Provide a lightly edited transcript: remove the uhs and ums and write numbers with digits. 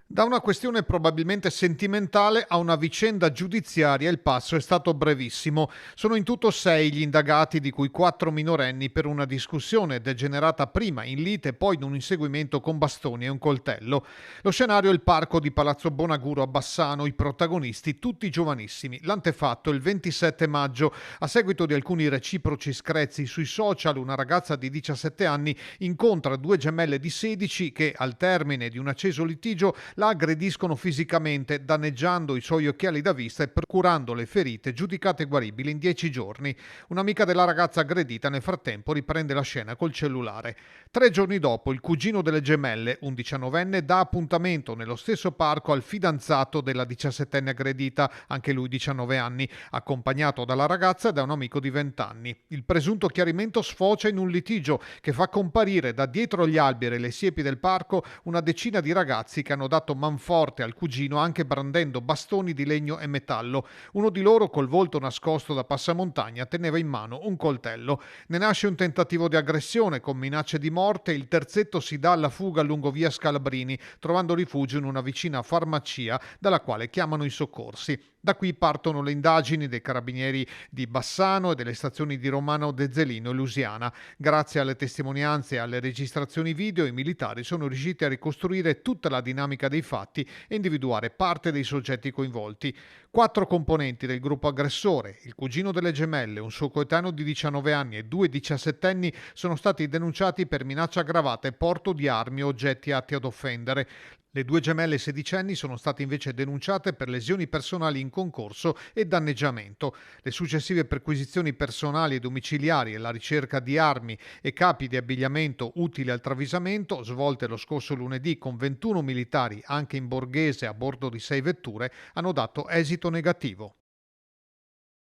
Da una questione probabilmente sentimentale a una vicenda giudiziaria il passo è stato brevissimo. Sono in tutto 6 gli indagati, di cui 4 minorenni, per una discussione degenerata prima in lite e poi in un inseguimento con bastoni e un coltello. Lo scenario è il parco di Palazzo Bonaguro a Bassano, i protagonisti tutti giovanissimi. L'antefatto il 27 maggio. A seguito di alcuni reciproci screzi sui social, una ragazza di 17 anni incontra due gemelle di 16 che, al termine di un acceso litigio, la aggrediscono fisicamente, danneggiando i suoi occhiali da vista e procurando le ferite giudicate guaribili in 10 giorni. Un'amica della ragazza aggredita nel frattempo riprende la scena col cellulare. 3 giorni dopo, il cugino delle gemelle, un 19enne, dà appuntamento nello stesso parco al fidanzato della 17enne aggredita, anche lui 19 anni, accompagnato dalla ragazza e da un amico di 20 anni. Il presunto chiarimento sfocia in un litigio che fa comparire da dietro gli alberi e le siepi del parco una decina di ragazzi che hanno dato manforte al cugino anche brandendo bastoni di legno e metallo. Uno di loro, col volto nascosto da passamontagna, teneva in mano un coltello. Ne nasce un tentativo di aggressione con minacce di morte. Il terzetto si dà alla fuga lungo via Scalabrini, trovando rifugio in una vicina farmacia dalla quale chiamano i soccorsi. Da qui partono le indagini dei carabinieri di Bassano e delle stazioni di Romano Dezzelino e Lusiana. Grazie alle testimonianze e alle registrazioni video, i militari sono riusciti a ricostruire tutta la dinamica dei fatti e individuare parte dei soggetti coinvolti. 4 componenti del gruppo aggressore, il cugino delle gemelle, un suo coetaneo di 19 anni e 2 diciassettenni, sono stati denunciati per minaccia aggravata e porto di armi o oggetti atti ad offendere. Le due gemelle sedicenni sono state invece denunciate per lesioni personali in concorso e danneggiamento. Le successive perquisizioni personali e domiciliari e la ricerca di armi e capi di abbigliamento utili al travisamento, svolte lo scorso lunedì con 21 militari anche in borghese a bordo di 6 vetture, hanno dato esito negativo.